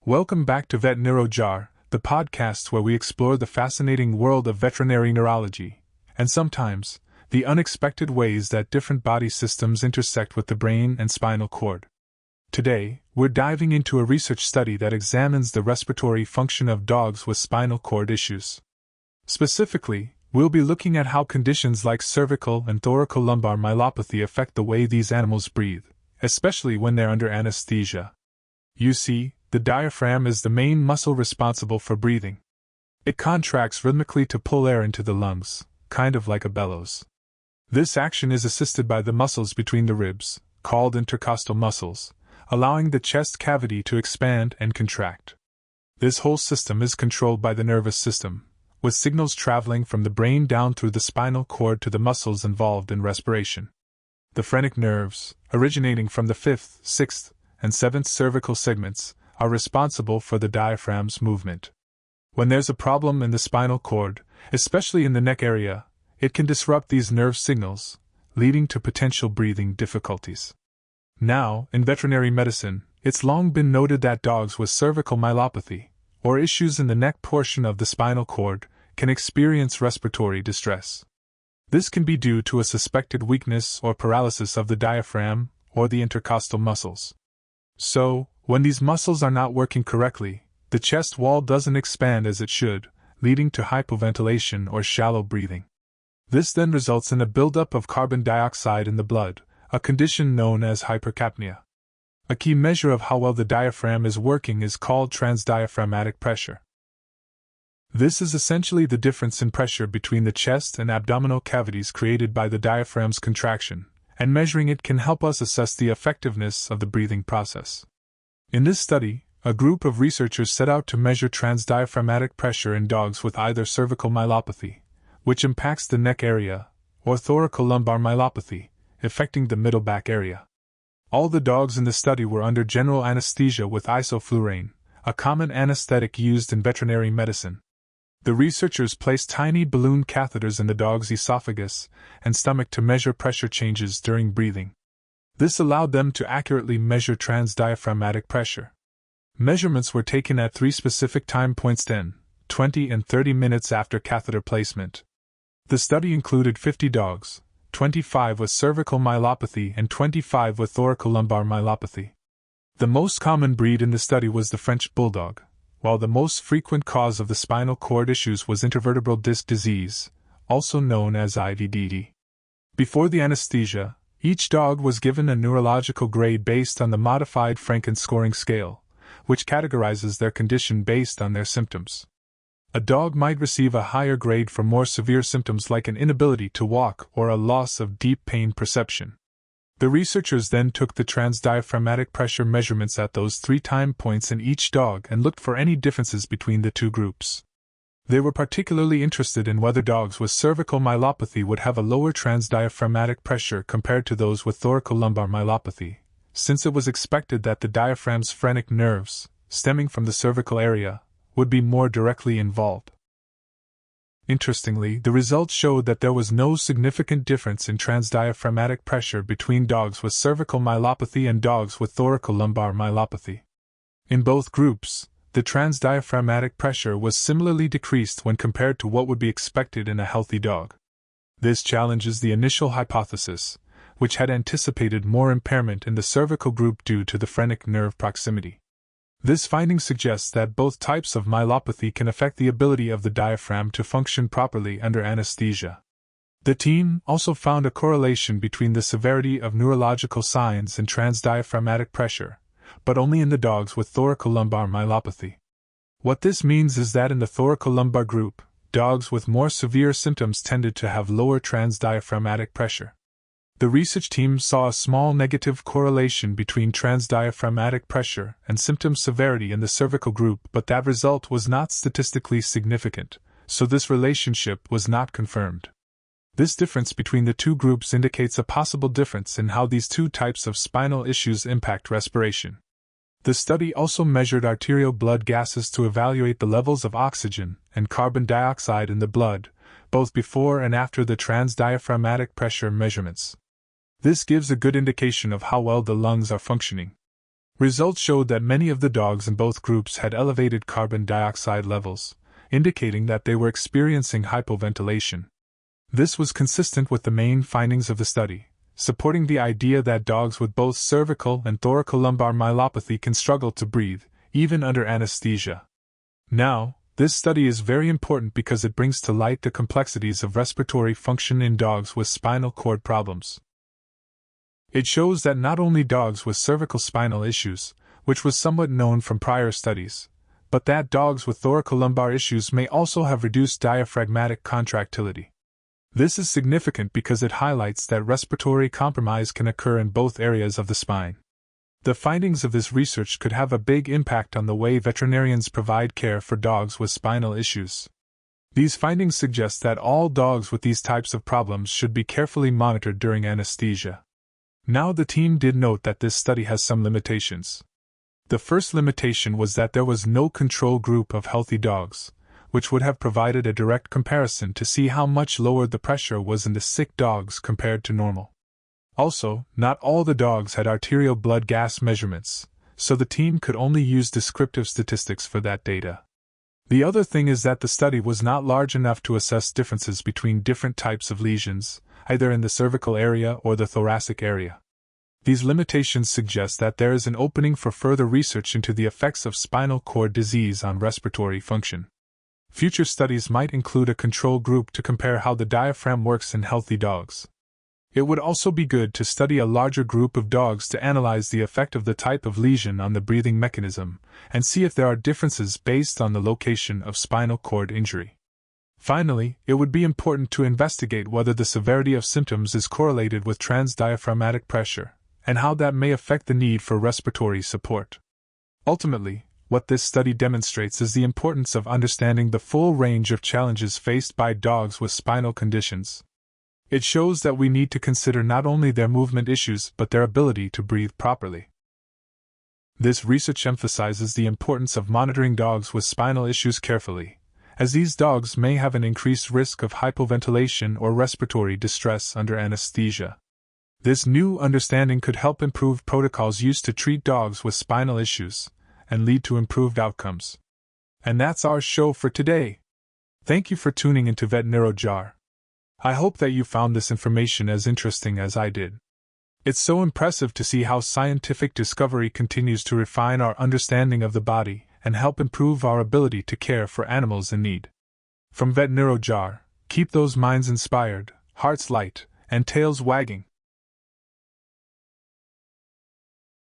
Welcome back to Vet NeuroJar, the podcast where we explore the fascinating world of veterinary neurology, and sometimes, the unexpected ways that different body systems intersect with the brain and spinal cord. Today, we're diving into a research study that examines the respiratory function of dogs with spinal cord issues. Specifically, we'll be looking at how conditions like cervical and thoracolumbar myelopathy affect the way these animals breathe, especially when they're under anesthesia. You see, the diaphragm is the main muscle responsible for breathing. It contracts rhythmically to pull air into the lungs, kind of like a bellows. This action is assisted by the muscles between the ribs, called intercostal muscles, allowing the chest cavity to expand and contract. This whole system is controlled by the nervous system, with signals traveling from the brain down through the spinal cord to the muscles involved in respiration. The phrenic nerves, originating from the 5th, 6th, and 7th cervical segments, are responsible for the diaphragm's movement. When there's a problem in the spinal cord, especially in the neck area, it can disrupt these nerve signals, leading to potential breathing difficulties. Now, in veterinary medicine, it's long been noted that dogs with cervical myelopathy, or issues in the neck portion of the spinal cord, can experience respiratory distress. This can be due to a suspected weakness or paralysis of the diaphragm or the intercostal muscles. So, when these muscles are not working correctly, the chest wall doesn't expand as it should, leading to hypoventilation or shallow breathing. This then results in a buildup of carbon dioxide in the blood, a condition known as hypercapnia. A key measure of how well the diaphragm is working is called transdiaphragmatic pressure. This is essentially the difference in pressure between the chest and abdominal cavities created by the diaphragm's contraction, and measuring it can help us assess the effectiveness of the breathing process. In this study, a group of researchers set out to measure transdiaphragmatic pressure in dogs with either cervical myelopathy, which impacts the neck area, or thoracolumbar myelopathy, affecting the middle back area. All the dogs in the study were under general anesthesia with Isoflurane, a common anesthetic used in veterinary medicine. The researchers placed tiny balloon catheters in the dog's esophagus and stomach to measure pressure changes during breathing. This allowed them to accurately measure transdiaphragmatic pressure. Measurements were taken at 3 specific time points: 10, 20, and 30 minutes after catheter placement. The study included 50 dogs, 25 with cervical myelopathy and 25 with thoracolumbar myelopathy. The most common breed in the study was the French Bulldog, while the most frequent cause of the spinal cord issues was intervertebral disc disease, also known as IVDD. Before the anesthesia, each dog was given a neurological grade based on the Modified Franken Scoring scale, which categorizes their condition based on their symptoms. A dog might receive a higher grade for more severe symptoms like an inability to walk or a loss of deep pain perception. The researchers then took the transdiaphragmatic pressure measurements at those 3 time points in each dog and looked for any differences between the two groups. They were particularly interested in whether dogs with cervical myelopathy would have a lower transdiaphragmatic pressure compared to those with thoracolumbar myelopathy, since it was expected that the diaphragm's phrenic nerves, stemming from the cervical area, would be more directly involved. Interestingly, the results showed that there was no significant difference in transdiaphragmatic pressure between dogs with cervical myelopathy and dogs with thoracolumbar myelopathy. In both groups, the transdiaphragmatic pressure was similarly decreased when compared to what would be expected in a healthy dog. This challenges the initial hypothesis, which had anticipated more impairment in the cervical group due to the phrenic nerve proximity. This finding suggests that both types of myelopathy can affect the ability of the diaphragm to function properly under anesthesia. The team also found a correlation between the severity of neurological signs and transdiaphragmatic pressure, but only in the dogs with thoracolumbar myelopathy. What this means is that in the thoracolumbar group, dogs with more severe symptoms tended to have lower transdiaphragmatic pressure. The research team saw a small negative correlation between transdiaphragmatic pressure and symptom severity in the cervical group, but that result was not statistically significant, so this relationship was not confirmed. This difference between the two groups indicates a possible difference in how these two types of spinal issues impact respiration. The study also measured arterial blood gases to evaluate the levels of oxygen and carbon dioxide in the blood, both before and after the transdiaphragmatic pressure measurements. This gives a good indication of how well the lungs are functioning. Results showed that many of the dogs in both groups had elevated carbon dioxide levels, indicating that they were experiencing hypoventilation. This was consistent with the main findings of the study, supporting the idea that dogs with both cervical and thoracolumbar myelopathy can struggle to breathe, even under anesthesia. Now, this study is very important because it brings to light the complexities of respiratory function in dogs with spinal cord problems. It shows that not only dogs with cervical spinal issues, which was somewhat known from prior studies, but that dogs with thoracolumbar issues may also have reduced diaphragmatic contractility. This is significant because it highlights that respiratory compromise can occur in both areas of the spine. The findings of this research could have a big impact on the way veterinarians provide care for dogs with spinal issues. These findings suggest that all dogs with these types of problems should be carefully monitored during anesthesia. Now, the team did note that this study has some limitations. The first limitation was that there was no control group of healthy dogs, which would have provided a direct comparison to see how much lower the pressure was in the sick dogs compared to normal. Also, not all the dogs had arterial blood gas measurements, so the team could only use descriptive statistics for that data. The other thing is that the study was not large enough to assess differences between different types of lesions, either in the cervical area or the thoracic area. These limitations suggest that there is an opening for further research into the effects of spinal cord disease on respiratory function. Future studies might include a control group to compare how the diaphragm works in healthy dogs. It would also be good to study a larger group of dogs to analyze the effect of the type of lesion on the breathing mechanism, and see if there are differences based on the location of spinal cord injury. Finally, it would be important to investigate whether the severity of symptoms is correlated with transdiaphragmatic pressure, and how that may affect the need for respiratory support. Ultimately, what this study demonstrates is the importance of understanding the full range of challenges faced by dogs with spinal conditions. It shows that we need to consider not only their movement issues but their ability to breathe properly. This research emphasizes the importance of monitoring dogs with spinal issues carefully, as these dogs may have an increased risk of hypoventilation or respiratory distress under anesthesia. This new understanding could help improve protocols used to treat dogs with spinal issues, and lead to improved outcomes. And that's our show for today. Thank you for tuning into Vet NeuroJar. I hope that you found this information as interesting as I did. It's so impressive to see how scientific discovery continues to refine our understanding of the body and help improve our ability to care for animals in need. From Vet NeuroJar, keep those minds inspired, hearts light, and tails wagging.